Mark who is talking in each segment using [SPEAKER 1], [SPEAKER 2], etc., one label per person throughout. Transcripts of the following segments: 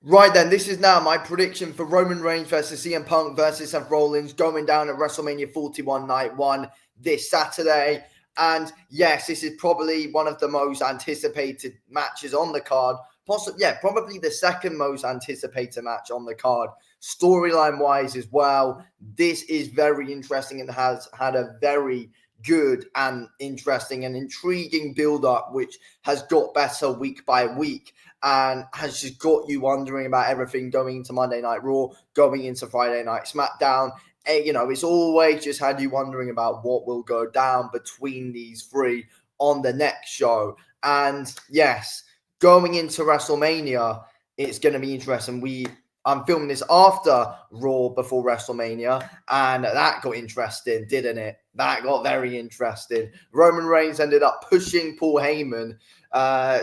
[SPEAKER 1] Right then, this is now my prediction for Roman Reigns versus CM Punk versus Seth Rollins going down at WrestleMania 41 Night 1 this Saturday. And yes, this is probably one of the most anticipated matches on the card. Probably the second most anticipated match on the card. Storyline-wise as well, this is very interesting and has had a very good and interesting and intriguing build-up, which has got better week by week and has just got you wondering about everything going into Monday Night Raw, going into Friday Night SmackDown. It's always just had you wondering about what will go down between these three on the next show. And yes, going into WrestleMania, it's going to be interesting. I'm filming this after Raw before WrestleMania, and that got interesting, didn't it? That got very interesting. Roman Reigns ended up pushing Paul Heyman.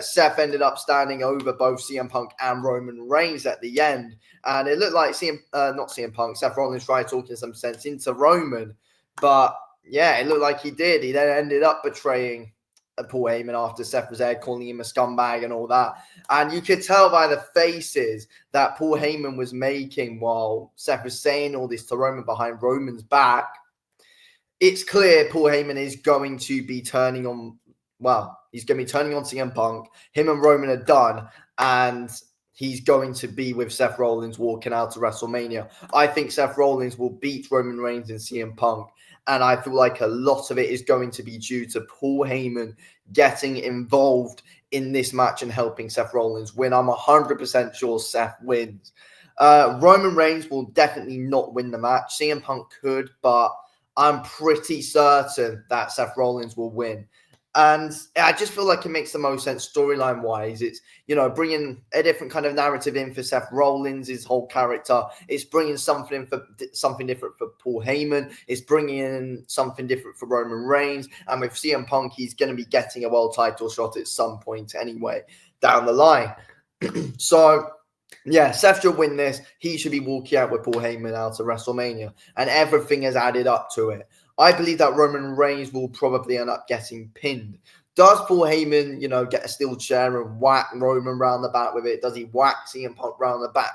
[SPEAKER 1] Seth ended up standing over both CM Punk and Roman Reigns at the end. And it looked like Seth Rollins tried talking some sense into Roman. But yeah, it looked like he did. He then ended up betraying Paul Heyman after Seth was there, calling him a scumbag and all that. And you could tell by the faces that Paul Heyman was making while Seth was saying all this to Roman behind Roman's back. It's clear Paul Heyman is going to be turning on, he's going to be turning on CM Punk. Him and Roman are done, and he's going to be with Seth Rollins walking out to WrestleMania. I think Seth Rollins will beat Roman Reigns and CM Punk. And I feel like a lot of it is going to be due to Paul Heyman getting involved in this match and helping Seth Rollins win. I'm 100% sure Seth wins. Roman Reigns will definitely not win the match. CM Punk could, but I'm pretty certain that Seth Rollins will win. And I just feel like it makes the most sense storyline-wise. It's, bringing a different kind of narrative in for Seth Rollins, his whole character. It's bringing something different for Paul Heyman. It's bringing in something different for Roman Reigns. And with CM Punk, he's going to be getting a world title shot at some point anyway down the line. So, yeah, Seth should win this. He should be walking out with Paul Heyman out of WrestleMania. And everything has added up to it. I believe that Roman Reigns will probably end up getting pinned. Does Paul Heyman, get a steel chair and whack Roman round the back with it? Does he whack CM Punk round the back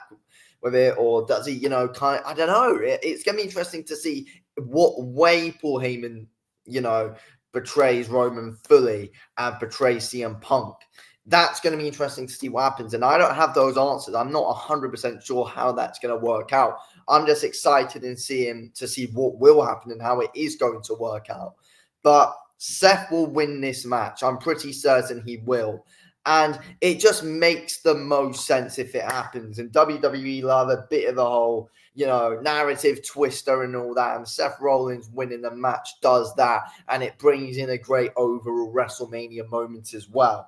[SPEAKER 1] with it? Or does he, I don't know. It's going to be interesting to see what way Paul Heyman, betrays Roman fully and betrays CM Punk. That's going to be interesting to see what happens. And I don't have those answers. I'm not 100% sure how that's going to work out. I'm just excited to see what will happen and how it is going to work out. But Seth will win this match. I'm pretty certain he will. And it just makes the most sense if it happens. And WWE love a bit of a whole, narrative twister and all that. And Seth Rollins winning the match does that. And it brings in a great overall WrestleMania moment as well.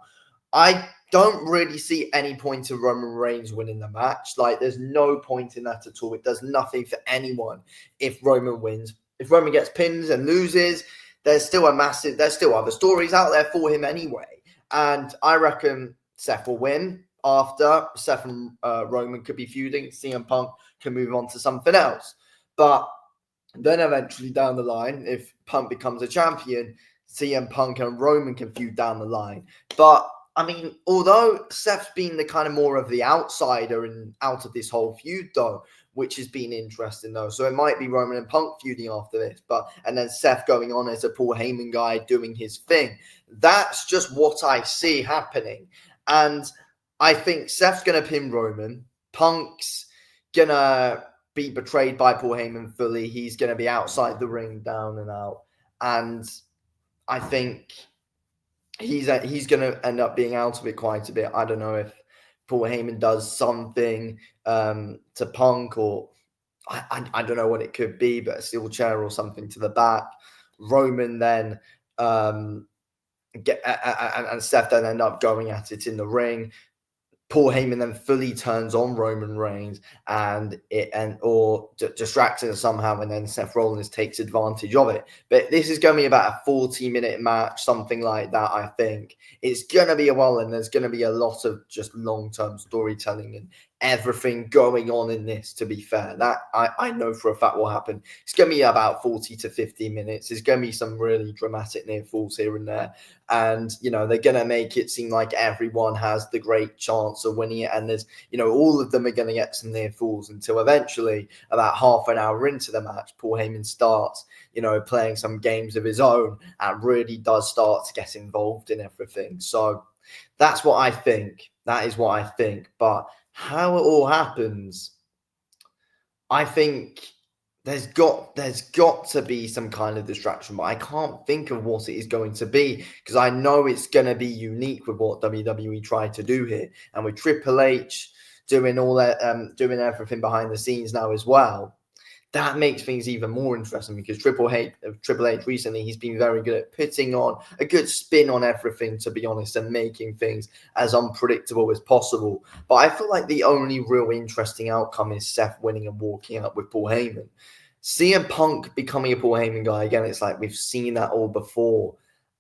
[SPEAKER 1] I don't really see any point of Roman Reigns winning the match. Like, there's no point in that at all. It does nothing for anyone if Roman wins. If Roman gets pinned and loses, there's still other stories out there for him anyway. And I reckon Seth will win after. Seth and Roman could be feuding. CM Punk can move on to something else. But then eventually down the line, if Punk becomes a champion, CM Punk and Roman can feud down the line. But I mean, although Seth's been the kind of more of the outsider and out of this whole feud, though, which has been interesting, though. So it might be Roman and Punk feuding after this, and then Seth going on as a Paul Heyman guy doing his thing. That's just what I see happening. And I think Seth's going to pin Roman. Punk's going to be betrayed by Paul Heyman fully. He's going to be outside the ring, down and out. And I think he's going to end up being out of it quite a bit. I don't know if Paul Heyman does something to Punk, or I don't know what it could be, but a steel chair or something to the back. Roman then and Seth then end up going at it in the ring. Paul Heyman then fully turns on Roman Reigns or distracts him somehow, and then Seth Rollins takes advantage of it. But this is going to be about a 40-minute match, something like that, I think. It's going to be and there's going to be a lot of just long-term storytelling and everything going on in this, to be fair. That I know for a fact will happen. It's going to be about 40 to 50 minutes. There's going to be some really dramatic near falls here and there. And, they're going to make it seem like everyone has the great chance chance of winning it. And there's, all of them are going to get some near falls until eventually, about half an hour into the match, Paul Heyman starts, playing some games of his own and really does start to get involved in everything. So that's what I think. That is what I think. But how it all happens, I think there's got to be some kind of distraction, but I can't think of what it is going to be, because I know it's going to be unique with what WWE tried to do here, and with Triple H doing all that, doing everything behind the scenes now as well. That makes things even more interesting, because Triple H recently, he's been very good at putting on a good spin on everything, to be honest, and making things as unpredictable as possible. But I feel like the only real interesting outcome is Seth winning and walking out with Paul Heyman. CM Punk becoming a Paul Heyman guy, again, it's like we've seen that all before.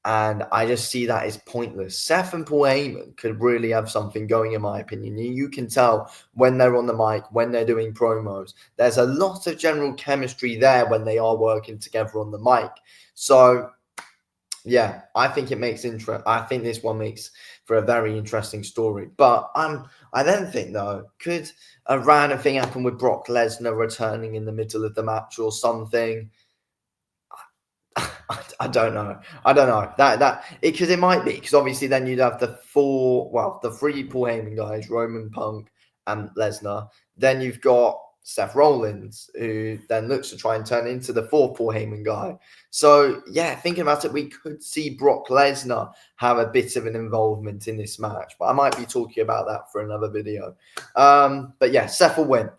[SPEAKER 1] And I just see that as pointless. Seth and Paul Heyman could really have something going, in my opinion. You can tell when they're on the mic, when they're doing promos. There's a lot of general chemistry there when they are working together on the mic. So, yeah, I think it makes interest. I think this one makes for a very interesting story. But I then think, though, could a random thing happen with Brock Lesnar returning in the middle of the match or something? I don't know. That because it might be, because obviously then you'd have the three Paul Heyman guys, Roman, Punk, and Lesnar. Then you've got Seth Rollins, who then looks to try and turn into the fourth Paul Heyman guy. So yeah, thinking about it, we could see Brock Lesnar have a bit of an involvement in this match, but I might be talking about that for another video. But yeah, Seth will win.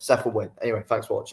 [SPEAKER 1] Anyway, thanks for watching.